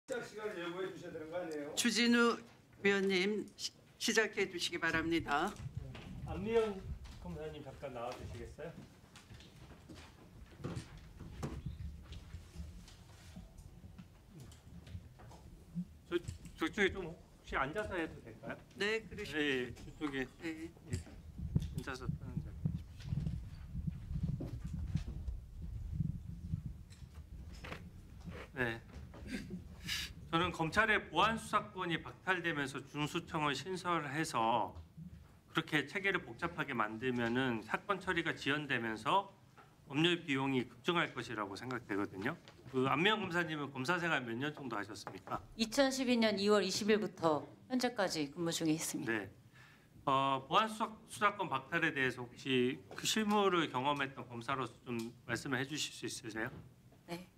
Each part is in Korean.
시작 시간을 예고해 주셔야 되는 거 아니에요? 주진우 위원님 시작해 주시기 바랍니다. 안미연 검사님 잠깐 나와 주시겠어요? 저쪽에 좀 혹시 앉아서 해도 될까요? 네, 그러시죠. 네, 저쪽에 네. 앉아서 하는 데. 네. 저는 검찰의 보안 수사권이 박탈되면서 중수청을 신설해서 그렇게 체계를 복잡하게 만들면은 사건 처리가 지연되면서 법률 비용이 급증할 것이라고 생각되거든요. 그 안미영 검사님은 검사 생활 몇 년 정도 하셨습니까? 2012년 2월 20일부터 현재까지 근무 중에 있습니다. 네. 보안 수사권 박탈에 대해서 혹시 그 실무를 경험했던 검사로서 좀 말씀을 해주실 수 있으세요? 네.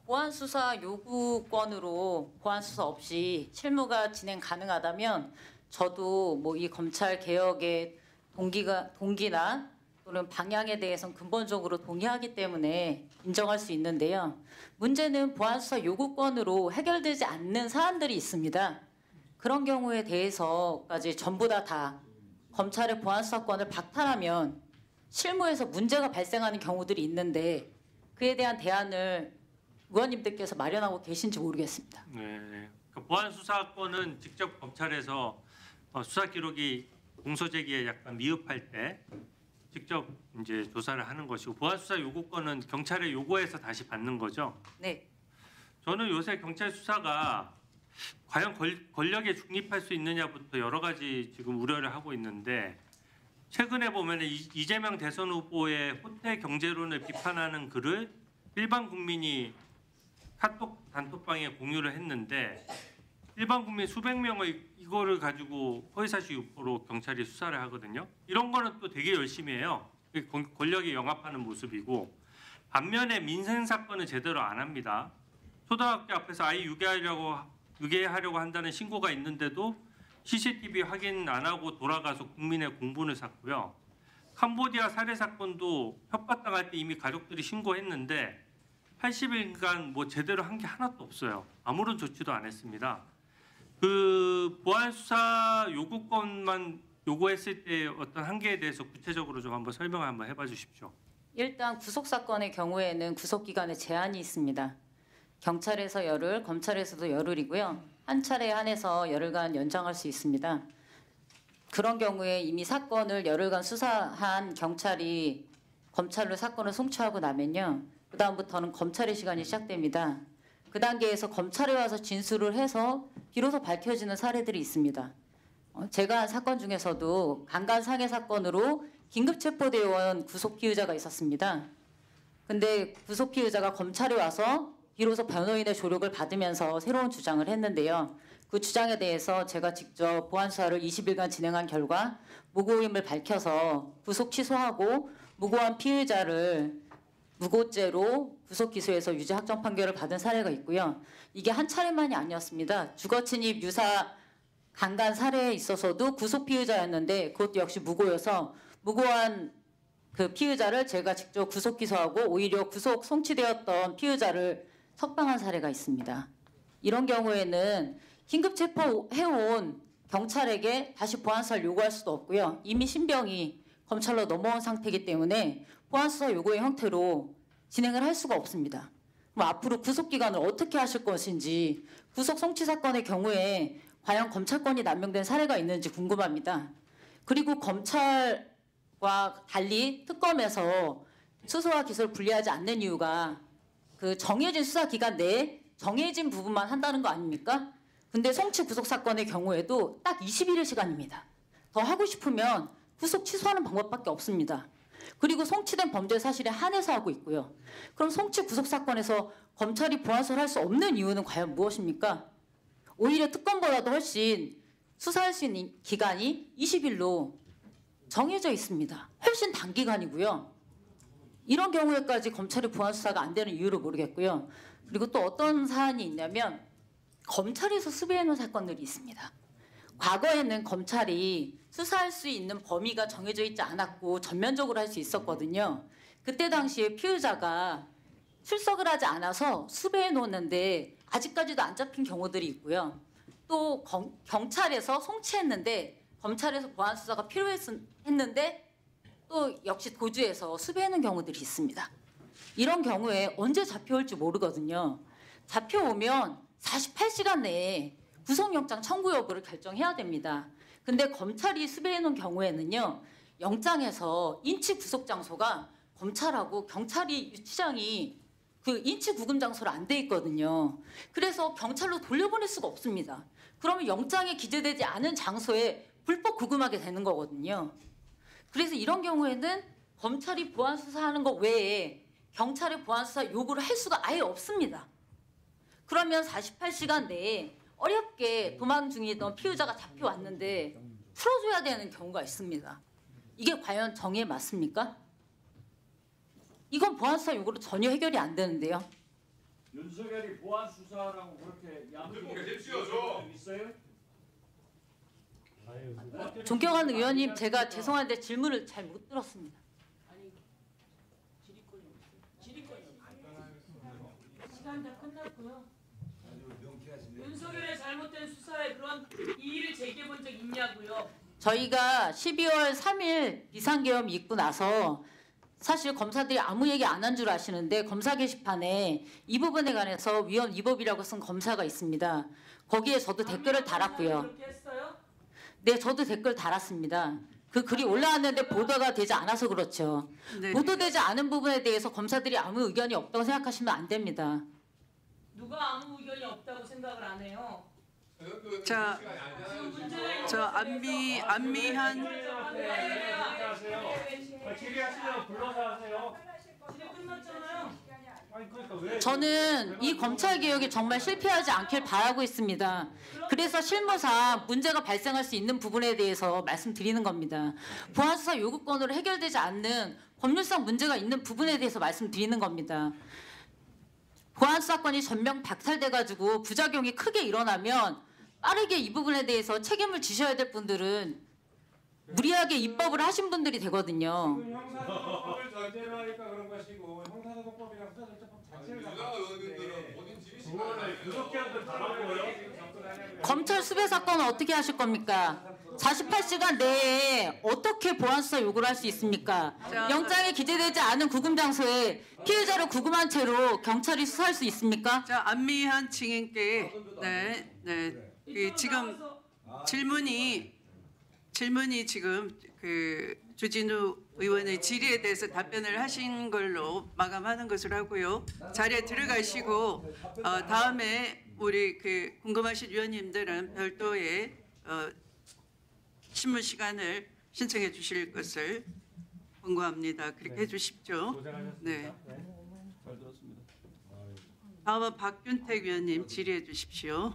보안 수사 요구권으로 보안 수사 없이 실무가 진행 가능하다면 저도 뭐 이 검찰 개혁의 동기나 또는 방향에 대해서는 근본적으로 동의하기 때문에 인정할 수 있는데요. 문제는 보안 수사 요구권으로 해결되지 않는 사안들이 있습니다. 그런 경우에 대해서까지 전부 다 검찰의 보안 수사권을 박탈하면 실무에서 문제가 발생하는 경우들이 있는데 그에 대한 대안을 의원님들께서 마련하고 계신지 모르겠습니다. 네. 그 보안 수사권은 직접 검찰에서 수사 기록이 공소 제기에 약간 미흡할 때 직접 이제 조사를 하는 것이고 보안 수사 요구권은 경찰의 요구해서 다시 받는 거죠. 네. 저는 요새 경찰 수사가 과연 권력에 중립할 수 있느냐부터 여러 가지 지금 우려를 하고 있는데 최근에 보면 이재명 대선 후보의 호태 경제론을 비판하는 글을 일반 국민이 카톡 단톡방에 공유를 했는데 일반 국민 수백 명의 이거를 가지고 허위사실 유포로 경찰이 수사를 하거든요. 이런 거는 또 되게 열심히 해요. 권력에 영합하는 모습이고 반면에 민생 사건은 제대로 안 합니다. 초등학교 앞에서 아이 유괴하려고 한다는 신고가 있는데도 CCTV 확인 안 하고 돌아가서 국민의 공분을 샀고요. 캄보디아 살해 사건도 협박당할 때 이미 가족들이 신고했는데 80일간 뭐 제대로 한 게 하나도 없어요. 아무런 조치도 안 했습니다. 그 보안 수사 요구권만 요구했을 때 어떤 한계에 대해서 구체적으로 좀 한번 설명을 한번 해봐 주십시오. 일단 구속 사건의 경우에는 구속 기간에 제한이 있습니다. 경찰에서 열흘, 검찰에서도 열흘이고요. 한 차례에 한해서 열흘간 연장할 수 있습니다. 그런 경우에 이미 사건을 열흘간 수사한 경찰이 검찰로 사건을 송치하고 나면요. 그 다음부터는 검찰의 시간이 시작됩니다. 그 단계에서 검찰에 와서 진술을 해서 비로소 밝혀지는 사례들이 있습니다. 제가 한 사건 중에서도 강간 상해 사건으로 긴급 체포되어 온 구속 피의자가 있었습니다. 근데 구속 피의자가 검찰에 와서 비로소 변호인의 조력을 받으면서 새로운 주장을 했는데요. 그 주장에 대해서 제가 직접 보안 수사를 20일간 진행한 결과 무고임을 밝혀서 구속 취소하고 무고한 피의자를 무고죄로 구속 기소해서 유죄 확정 판결을 받은 사례가 있고요. 이게 한 차례만이 아니었습니다. 주거침입 유사 강간 사례에 있어서도 구속 피의자였는데 그것도 역시 무고여서 무고한 그 피의자를 제가 직접 구속 기소하고 오히려 구속 송치되었던 피의자를 석방한 사례가 있습니다. 이런 경우에는 긴급 체포해온 경찰에게 다시 보안수사를 요구할 수도 없고요. 이미 신병이 검찰로 넘어온 상태이기 때문에 보안수사 요구의 형태로 진행을 할 수가 없습니다. 그럼 앞으로 구속기간을 어떻게 하실 것인지 구속 송치 사건의 경우에 과연 검찰권이 남용된 사례가 있는지 궁금합니다. 그리고 검찰과 달리 특검에서 수사와 기소를 분리하지 않는 이유가 그 정해진 수사 기간 내에 정해진 부분만 한다는 거 아닙니까? 근데 송치 구속 사건의 경우에도 딱 21일 시간입니다. 더 하고 싶으면 구속 취소하는 방법밖에 없습니다. 그리고 송치된 범죄 사실에 한해서 하고 있고요. 그럼 송치 구속 사건에서 검찰이 보안수사를 할 수 없는 이유는 과연 무엇입니까? 오히려 특검보다도 훨씬 수사할 수 있는 기간이 20일로 정해져 있습니다. 훨씬 단기간이고요. 이런 경우에까지 검찰이 보안수사가 안 되는 이유를 모르겠고요. 그리고 또 어떤 사안이 있냐면 검찰에서 수배해놓은 사건들이 있습니다. 과거에는 검찰이 수사할 수 있는 범위가 정해져 있지 않았고 전면적으로 할 수 있었거든요. 그때 당시에 피의자가 출석을 하지 않아서 수배해 놓았는데 아직까지도 안 잡힌 경우들이 있고요. 또 경찰에서 송치했는데 검찰에서 보안 수사가 필요했는데 또 역시 도주해서 수배하는 경우들이 있습니다. 이런 경우에 언제 잡혀올지 모르거든요. 잡혀오면 48시간 내에 구속영장 청구 여부를 결정해야 됩니다. 근데 검찰이 수배해 놓은 경우에는요. 영장에서 인치 구속 장소가 검찰하고 경찰이 유치장이 그 인치 구금 장소로 안 돼 있거든요. 그래서 경찰로 돌려보낼 수가 없습니다. 그러면 영장에 기재되지 않은 장소에 불법 구금하게 되는 거거든요. 그래서 이런 경우에는 검찰이 보안 수사하는 것 외에 경찰의 보안 수사 요구를 할 수가 아예 없습니다. 그러면 48시간 내에 어렵게 도망 중이던 피의자가 잡혀왔는데 풀어줘야 되는 경우가 있습니다. 이게 과연 정의에 맞습니까? 이건 보안 수사 요구로 전혀 해결이 안 되는데요. 윤석열이 보안 수사라고 그렇게 양보해 있어요? 존경하는 의원님, 제가 죄송한데 질문을 잘 못 들었습니다. 시간 다 끝났고요. 윤석열의 잘못된 수사에 그런 이의를 제기해 본 적 있냐고요? 저희가 12월 3일 비상계엄 있고 나서 사실 검사들이 아무 얘기 안 한 줄 아시는데 검사 게시판에 이 부분에 관해서 위헌 위법이라고 쓴 검사가 있습니다. 거기에 저도 댓글을 달았고요. 그렇게 했어요? 네, 저도 댓글 달았습니다. 그 글이 올라왔는데 보도가 되지 않아서 그렇죠. 네. 보도되지 않은 부분에 대해서 검사들이 아무 의견이 없다고 생각하시면 안 됩니다. 누가 아무 의견이 없다고 생각을 안 해요? 자, 저 안미한 질의하시려고 불러서 하세요. 질의 끝났잖아요. 아니 그러니까 왜? 저는 이 검찰 개혁이 정말 실패하지 않길 바라고 있습니다. 그래서 실무상 문제가 발생할 수 있는 부분에 대해서 말씀드리는 겁니다. 보안수사 요구권으로 해결되지 않는 법률상 문제가 있는 부분에 대해서 말씀드리는 겁니다. 보안수사권이 전면 박탈돼가지고 부작용이 크게 일어나면 빠르게 이 부분에 대해서 책임을 지셔야 될 분들은 무리하게 입법을 하신 분들이 되거든요. 지금 형사소송법을 전제로 하니까 그런 것이고 형사소송법이랑 수사절차법 자체를 그거를 그렇게 하면 잘하고요. 검찰 수배 사건은 어떻게 하실 겁니까? 48시간 내에 어떻게 보안수사 요구를 할 수 있습니까? 영장에 기재되지 않은 구금 장소에 피해자를 구금한 채로 경찰이 수사할 수 있습니까? 자 안미한 증인께 지금 질문이 지금 그 주진우 의원의 질의에 대해서 답변을 하신 걸로 마감하는 것으로 하고요. 자리에 들어가시고 다음에 우리 그 궁금하신 위원님들은 별도의 신문 시간을 신청해 주실 것을 권고합니다. 그렇게 해주십시오. 네. 잘 들었습니다. 다음은 박균택 위원님 질의해 주십시오.